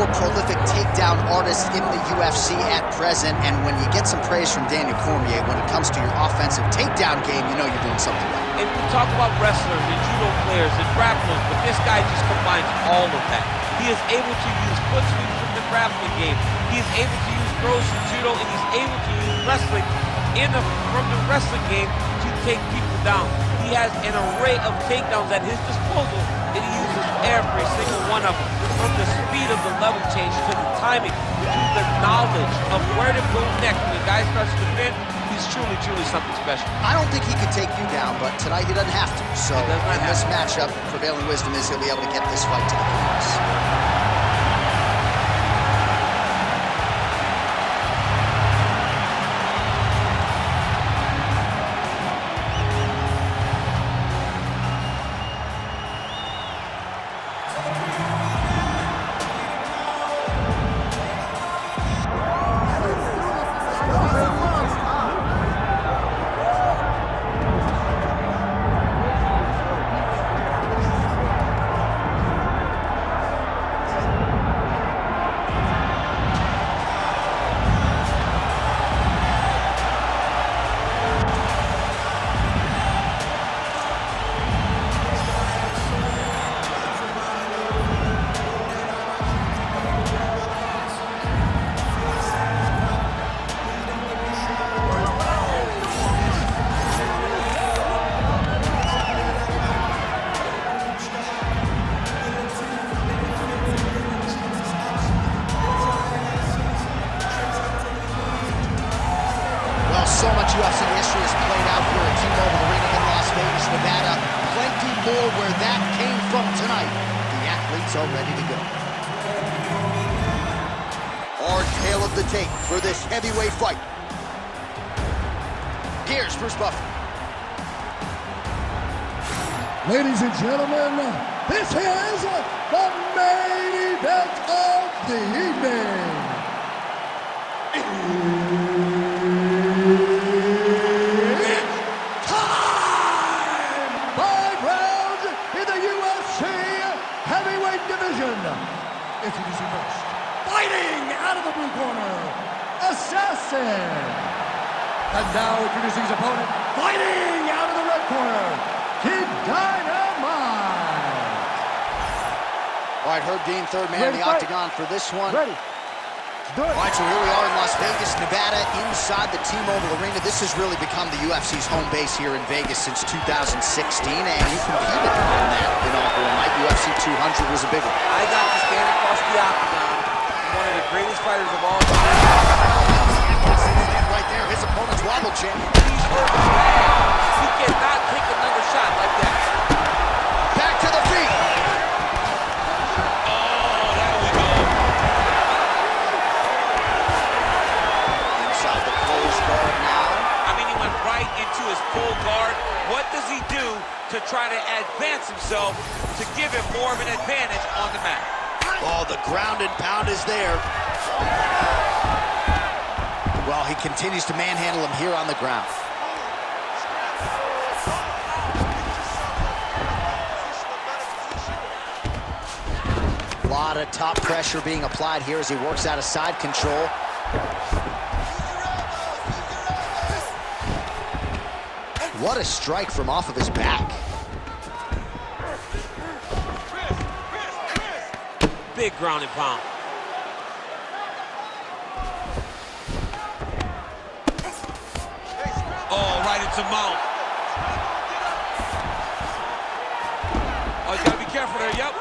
more prolific takedown artists in the UFC at present, and when you get some praise from Daniel Cormier when it comes to your offensive takedown game, you know you're doing something right. And we talk about wrestlers and judo players and grapplers, but this guy just combines all of that. He is able to use foot sweeps from the grappling game. He is able to use throws from judo, and he's able to use wrestling from the wrestling game to take people down. He has an array of takedowns at his disposal, and he uses every single one of them. From the speed of the level change to the timing to the knowledge of where to go next. When the guy starts to defend, he's truly, truly something special. I don't think he could take you down, but tonight he doesn't have to. So in this matchup, prevailing wisdom is he'll be able to get this fight to the finish. So much UFC history has played out here at T-Mobile Arena in Las Vegas, Nevada. Plenty more where that came from tonight. The athletes are ready to go. Our tale of the tape for this heavyweight fight. Here's Bruce Buffer. Ladies and gentlemen, this is the main event of the evening. Introducing first, fighting out of the blue corner, Assassin. And now introducing his opponent, fighting out of the red corner, Kid Dynamite. All right, Herb Dean, third man in the octagon for this one. Ready. All right, so here we are in Las Vegas, Nevada, inside the T-Mobile Arena. This has really become the UFC's home base here in Vegas since 2016, and you competed in that inaugural night. UFC 200 was a big one. I got to stand across the octagon, one of the greatest fighters of all time. Right there, his opponent's wobble chin. He's hurt bad. He cannot take another shot like that. Back to the feet. Into his full guard. What does he do to try to advance himself to give him more of an advantage on the mat? Oh, the ground and pound is there. Well, he continues to manhandle him here on the ground. A lot of top pressure being applied here as he works out of side control. What a strike from off of his back. Big ground and pound. Oh, right into mount. Oh, you gotta be careful there, yep.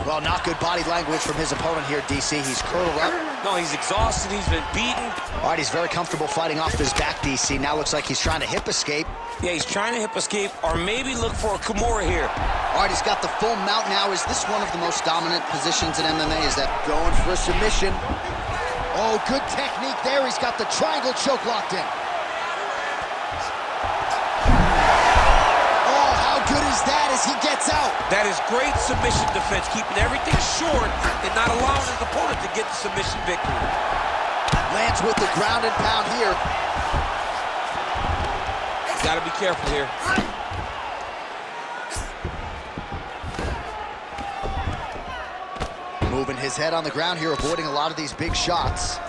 Well, not good body language from his opponent here, DC. He's curled up. No, he's exhausted. He's been beaten. All right, he's very comfortable fighting off his back, DC. Now looks like he's trying to hip escape. Yeah, he's trying to hip escape or maybe look for a Kimura here. All right, he's got the full mount now. Is this one of the most dominant positions in MMA? Is that going for a submission? Oh, good technique there. He's got the triangle choke locked in. Oh, how good is that as he gets out? That is great submission defense, keeping everything short and not allowing his opponent to get the submission victory. Lands with the ground and pound here. Gotta be careful here. Moving his head on the ground here, avoiding a lot of these big shots.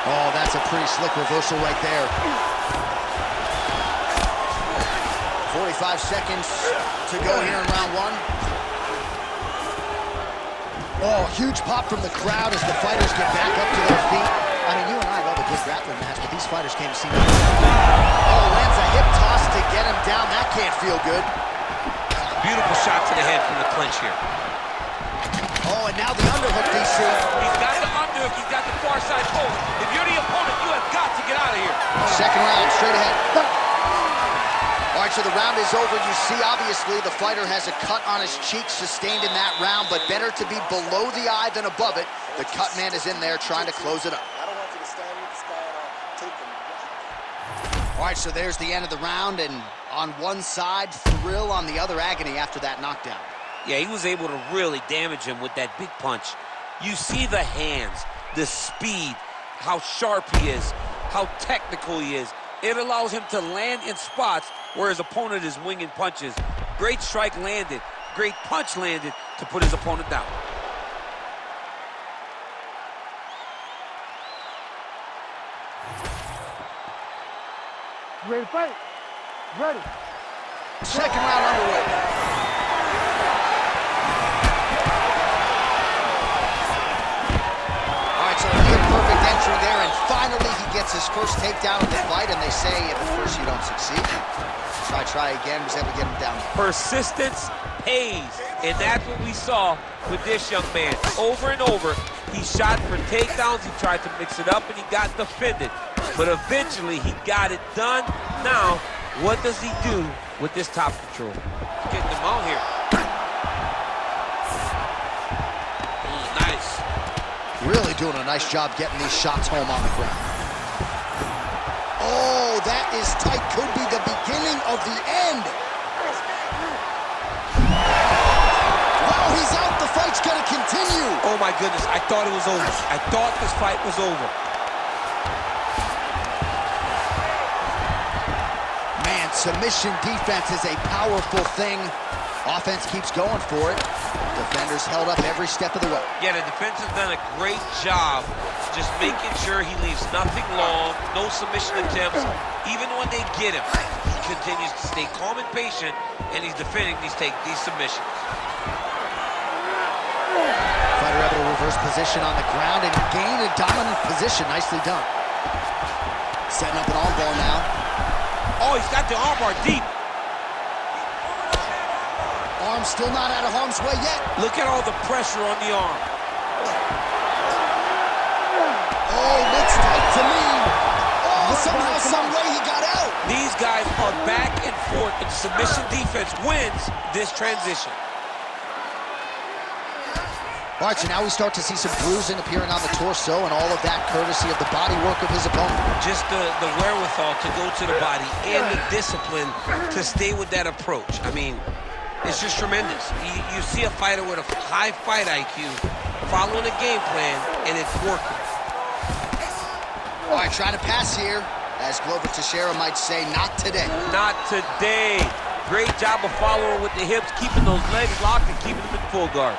Oh, that's a pretty slick reversal right there. 45 seconds to go here in round one. Oh, huge pop from the crowd as the fighters get back up to their feet. I mean, you and I love a good grappling match, but these fighters came to see me. Oh, lands a hip toss to get him down. That can't feel good. Beautiful shot to the head from the clinch here. Oh, and now the underhook, DC. He's got the underhook. He's got the far side post. If you're the opponent, you have got to get out of here. Second round, straight ahead. All right, so the round is over. You see, obviously, the fighter has a cut on his cheek sustained in that round, but better to be below the eye than above it. The cut man is in there trying to close it up. I don't want you to stand with this guy and take him. All right, so there's the end of the round, and on one side, thrill, on the other, agony after that knockdown. Yeah, he was able to really damage him with that big punch. You see the hands, the speed, how sharp he is, how technical he is. It allows him to land in spots where his opponent is winging punches. Great strike landed, great punch landed to put his opponent down. Ready to fight? Ready. Second round underway. So a good perfect entry there, and finally he gets his first takedown of the fight, and they say if at first you don't succeed, try again, was able to get him down. Persistence pays, and that's what we saw with this young man. Over and over, he shot for takedowns, he tried to mix it up, and he got defended. But eventually, he got it done. Now, what does he do with this top control? He's getting them out here. Nice. Really doing a nice job getting these shots home on the ground. Oh, that is tight. Could be the beginning of the end. Wow, he's out. The fight's going to continue. Oh, my goodness. I thought it was over. I thought this fight was over. Man, submission defense is a powerful thing. Offense keeps going for it. Defenders held up every step of the way. Yeah, the defense has done a great job just making sure he leaves nothing long, no submission attempts. Even when they get him, he continues to stay calm and patient, and he's defending these submissions. Fighter able to reverse position on the ground and gain a dominant position. Nicely done. Setting up an arm bar now. Oh, he's got the arm bar deep. Arm still not out of harm's way yet. Look at all the pressure on the arm. Oh, looks tight to me. Oh, somehow, some way he got out. These guys are back and forth, and submission defense wins this transition. All right, so now we start to see some bruising appearing on the torso, and all of that courtesy of the body work of his opponent. Just the wherewithal to go to the body and the discipline to stay with that approach. I mean, it's just tremendous. You see a fighter with a high fight IQ following a game plan, and it's working. All right, trying to pass here. As Glover Teixeira might say, not today. Not today. Great job of following with the hips, keeping those legs locked and keeping them in full guard.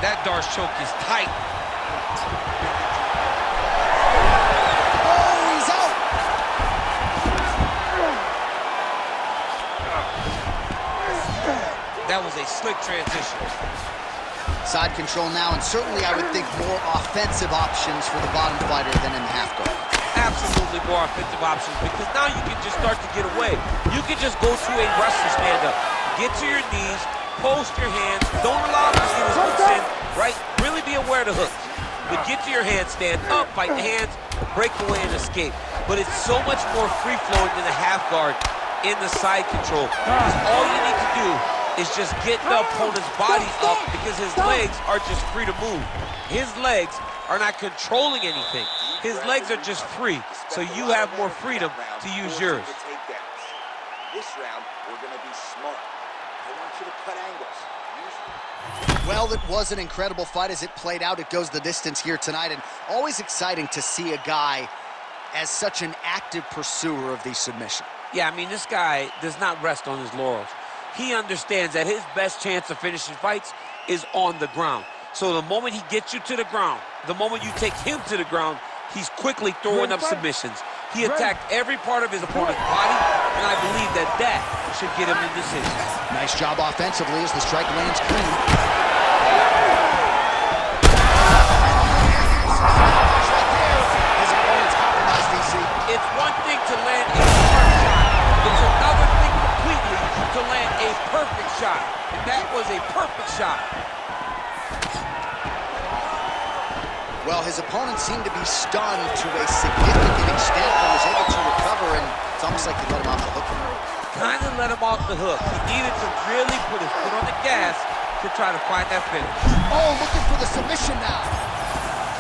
That Darce choke is tight. Oh, he's out. That was a slick transition. Side control now, and certainly I would think more offensive options for the bottom fighter than in the half guard. Absolutely more offensive options, because now you can just start to get away. You can just go to a wrestler stand-up. Get to your knees, post your hands, don't allow him to get his hooks in, right? Really be aware of the hooks. But get to your hands, stand up, fight the hands, break away and escape. But it's so much more free-flowing than the half guard in the side control. Because all you need to do is just get the opponent's body up, because his legs are just free to move. His legs are not controlling anything. His legs are just free, so you have more freedom to use yours. This round, we're going to be smart. I want you to cut angles. Well, it was an incredible fight as it played out. It goes the distance here tonight, and always exciting to see a guy as such an active pursuer of the submission. Yeah, I mean, this guy does not rest on his laurels. He understands that his best chance of finishing fights is on the ground. So the moment he gets you to the ground, the moment you take him to the ground, he's quickly throwing up submissions. He attacked every part of his opponent's body, and I believe that that should get him the decision. Nice job offensively as the strike lands clean. His opponent's compromised, DC. It's one thing to land a smart shot. It's another thing completely to land a perfect shot. And that was a perfect shot. Well, his opponent seemed to be stunned to a significant extent and was able to recover, and it's almost like he let him off the hook. Kind of let him off the hook. He needed to really put his foot on the gas to try to find that finish. Oh, looking for the submission now.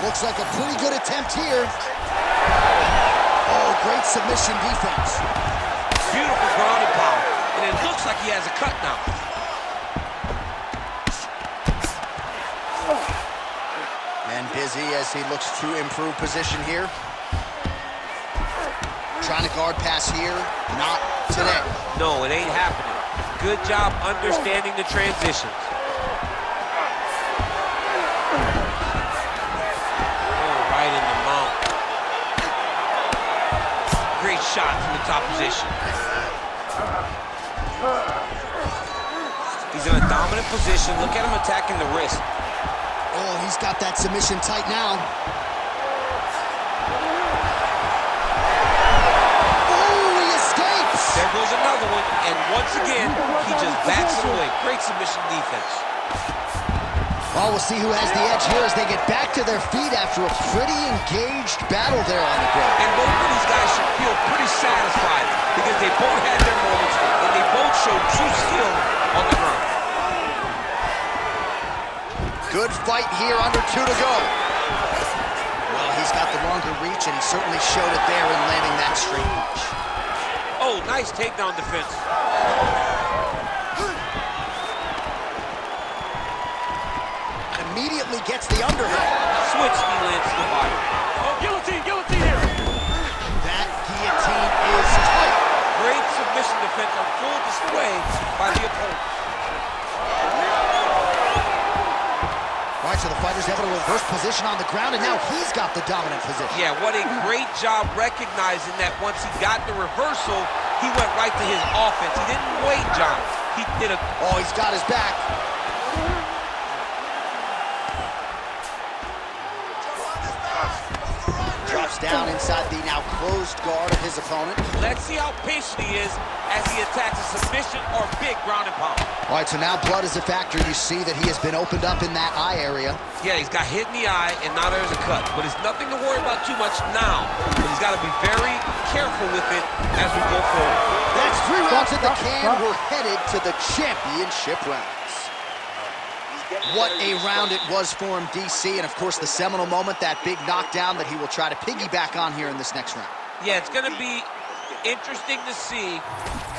Looks like a pretty good attempt here. Oh, great submission defense. Beautiful ground and power. And it looks like he has a cut now. And busy as he looks to improve position here. Trying to guard pass here. Not today. No, it ain't happening. Good job understanding the transitions. Oh, right in the mount. Great shot from the top position. He's in a dominant position. Look at him attacking the wrist. Oh, he's got that submission tight now. Oh, he escapes! There goes another one, and once again, he just backs it away. Great submission defense. Well, we'll see who has the edge here as they get back to their feet after a pretty engaged battle there on the ground. And both of these guys should feel pretty satisfied because they both had their moments, and they both showed true skill on the ground. Good fight here, under 2 to go. Well, he's got the longer reach, and he certainly showed it there in landing that straight punch. Oh, nice takedown defense. Immediately gets the underhook. Switch knee lands to the body. Oh, guillotine, guillotine here. That guillotine is tight. Great submission defense on full display by the opponent. All right, so the fighter's able to reverse position on the ground, and now he's got the dominant position. Yeah, what a great job recognizing that once he got the reversal, he went right to his offense. He didn't wait, John. He did a... Oh, he's got his back. Drops down inside the now closed guard of his opponent. Let's see how patient he is as he attacks a submission or big ground and pound. All right, so now blood is a factor. You see that he has been opened up in that eye area. Yeah, he's got hit in the eye, and now there's a cut. But it's nothing to worry about too much now. But he's got to be very careful with it as we go forward. That's 3 rounds in the can. We're headed to the championship rounds. What a round it was for him, DC, and of course the seminal moment, that big knockdown that he will try to piggyback on here in this next round. Yeah, it's going to be interesting to see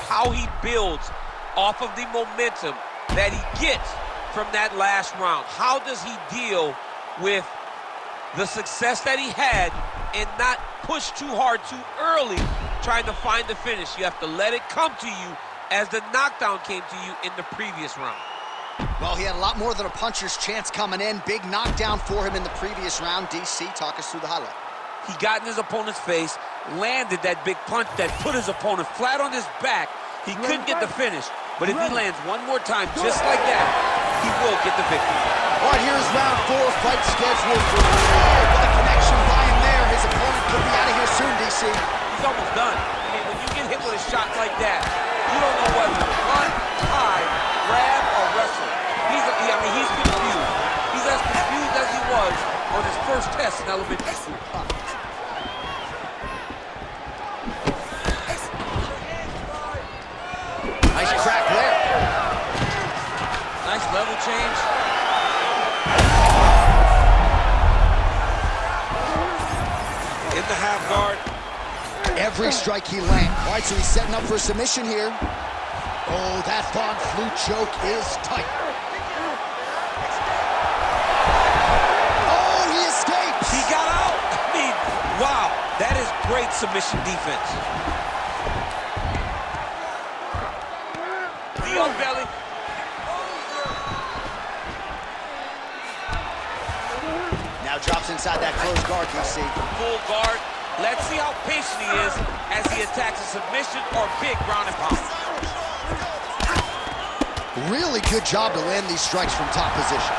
how he builds off of the momentum that he gets from that last round. How does he deal with the success that he had and not push too hard too early trying to find the finish? You have to let it come to you as the knockdown came to you in the previous round. Well, he had a lot more than a puncher's chance coming in. Big knockdown for him in the previous round. DC, talk us through the highlight. He got in his opponent's face, landed that big punch that put his opponent flat on his back. He couldn't get the finish, but if he lands one more time just like that, he will get the victory. All right, here's round 4, fight scheduled for... Oh, what a connection by him there. His opponent could be out of here soon, DC. He's almost done. I mean, when you get hit with a shot like that, you don't know whether to run, hide, grab, or wrestle. He's confused. He's as confused as he was on his first test in elementary school. Nice crack there. Nice level change. In the half guard. Every strike he lands. All right, so he's setting up for a submission here. Oh, that Von Flue choke is tight. Oh, he escapes. He got out. I mean, wow, that is great submission defense. Knee on belly. Now drops inside that closed guard, DC. Full guard. Let's see how patient he is as he attacks a submission or big ground and pound. Really good job to land these strikes from top position.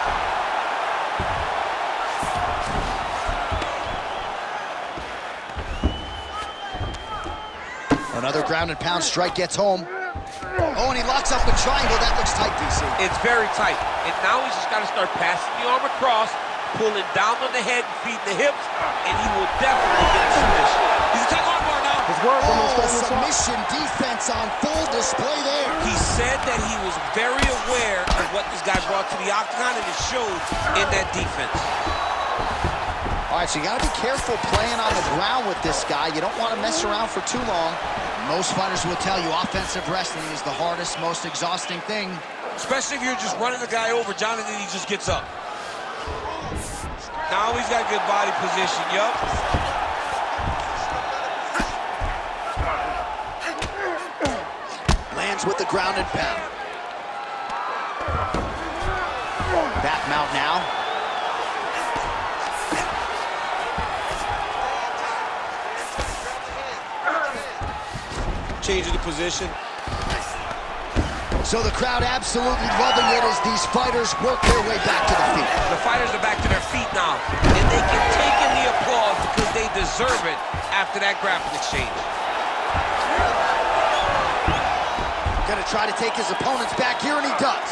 Another ground and pound strike gets home. Oh, and he locks up a triangle. That looks tight, DC. It's very tight. And now he's just got to start passing the arm across, pulling down on the head, feeding the hips, and he will definitely get a submission. He's attacking armbar now. Oh, submission defense on full display there. He said that he was very aware of what this guy brought to the octagon, and it showed in that defense. All right, so you got to be careful playing on the ground with this guy. You don't want to mess around for too long. Most fighters will tell you offensive wrestling is the hardest, most exhausting thing. Especially if you're just running the guy over, John, and then he just gets up. Now he's got good body position, yup. Lands with the ground and pound. Back mount now. Changing the position. So the crowd absolutely loving it as these fighters work their way back to the feet. The fighters are back to their feet now, and they can take in the applause because they deserve it after that grappling exchange. Gonna try to take his opponents back here, and he does.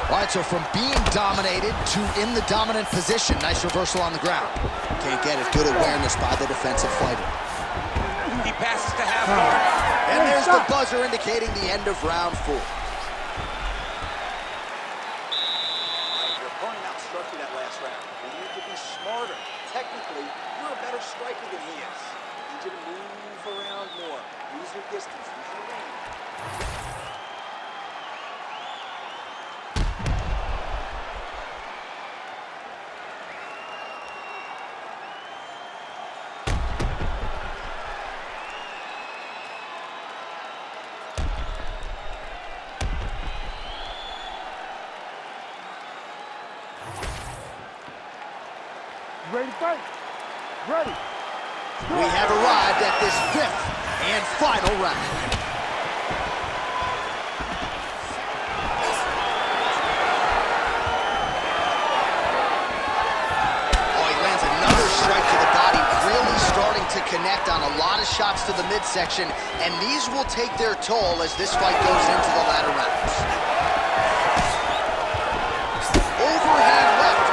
All right, so from being dominated to in the dominant position, nice reversal on the ground. Can't get it, good awareness by the defensive fighter. He passes to half guard. And there's the buzzer indicating the end of round 4. Your opponent outstruck you that last round. You need to be smarter. Technically, you're a better striker than he is. You need you to move around more. Use your distance, use your range. Ready to fight? Ready. We have arrived at this 5th and final round. Oh, he lands another strike to the body, really starting to connect on a lot of shots to the midsection, and these will take their toll as this fight goes into the latter rounds. Overhand left.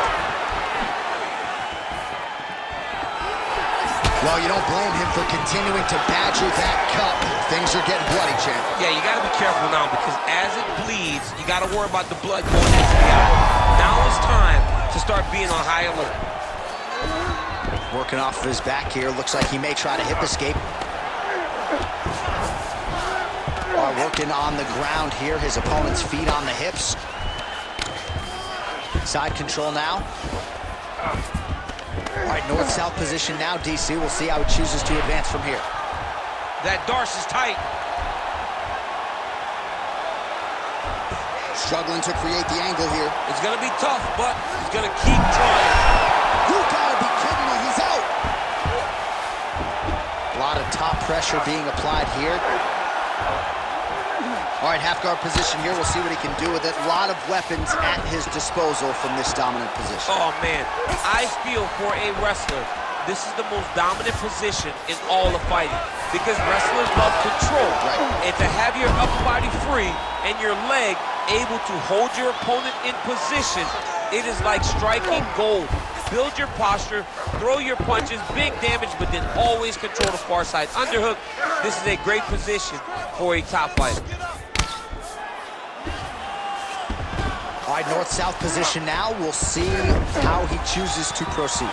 Well, you don't blame him for continuing to badger that cup. Things are getting bloody, champ. Yeah, you got to be careful now because as it bleeds, you got to worry about the blood going into the eye. Now it's time to start being on high alert. Working off of his back here. Looks like he may try to hip escape. Working on the ground here. His opponent's feet on the hips. Side control now. All right, north-south position now, DC. We'll see how he chooses to advance from here. That Darce is tight. Struggling to create the angle here. It's going to be tough, but he's going to keep trying. You gotta be kidding me, he's out! A lot of top pressure being applied here. All right, half-guard position here. We'll see what he can do with it. A lot of weapons at his disposal from this dominant position. Oh, man. I feel for a wrestler, this is the most dominant position in all of fighting because wrestlers love control. Right. And to have your upper body free and your leg able to hold your opponent in position, it is like striking gold. Build your posture, throw your punches, big damage, but then always control the far side underhook. This is a great position for a top fighter. All right, north-south position now. We'll see how he chooses to proceed.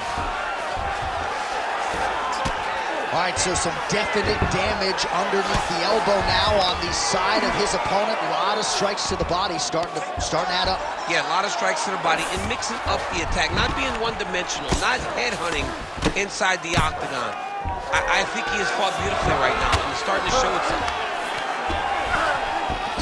All right, so some definite damage underneath the elbow now on the side of his opponent. A lot of strikes to the body starting to add up. Yeah, a lot of strikes to the body and mixing up the attack, not being one-dimensional, not headhunting inside the octagon. I think he has fought beautifully right now, and he's starting to show itself.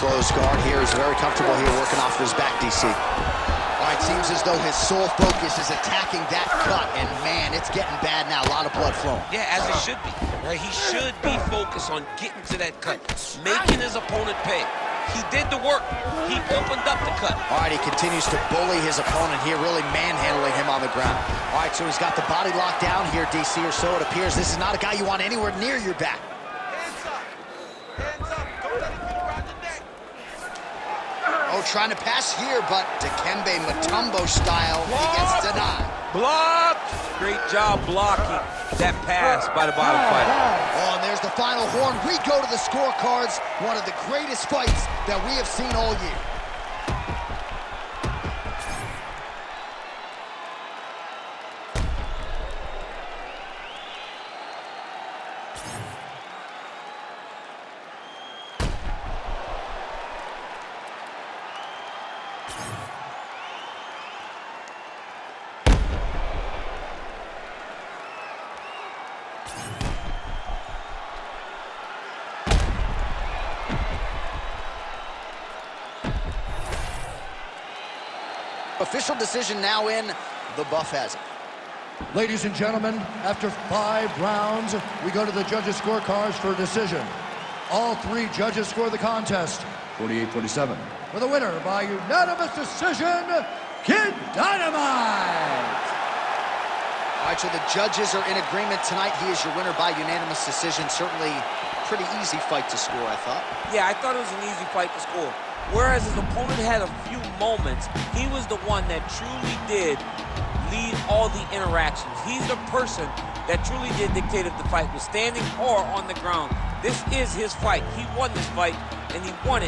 Close guard here. He's very comfortable here working off his back, DC. All right, seems as though his sole focus is attacking that cut, and man, it's getting bad now. A lot of blood flowing. Yeah, as it should be, right? He should be focused on getting to that cut, making his opponent pay. He did the work. He opened up the cut. All right, he continues to bully his opponent here, really manhandling him on the ground. All right, so he's got the body locked down here, DC, or so it appears. This is not a guy you want anywhere near your back. Hands up. Hands up. Don't let him get around the neck. Oh, trying to pass here, but Dikembe Mutombo style, he gets denied. Blocked. Great job blocking that pass by the bottom fighter. Oh, and there's the final horn. We go to the scorecards. One of the greatest fights that we have seen all year. Official decision now in. The buff has it. Ladies and gentlemen, after 5 rounds, we go to the judges' scorecards for a decision. All 3 judges score the contest 48-47. For the winner by unanimous decision, Kid Dynamite! All right, so the judges are in agreement tonight. He is your winner by unanimous decision. Certainly pretty easy fight to score, I thought. Yeah, I thought it was an easy fight to score. Whereas his opponent had a few moments, he was the one that truly did lead all the interactions. He's the person that truly did dictate if the fight was standing or on the ground. This is his fight. He won this fight, and he won it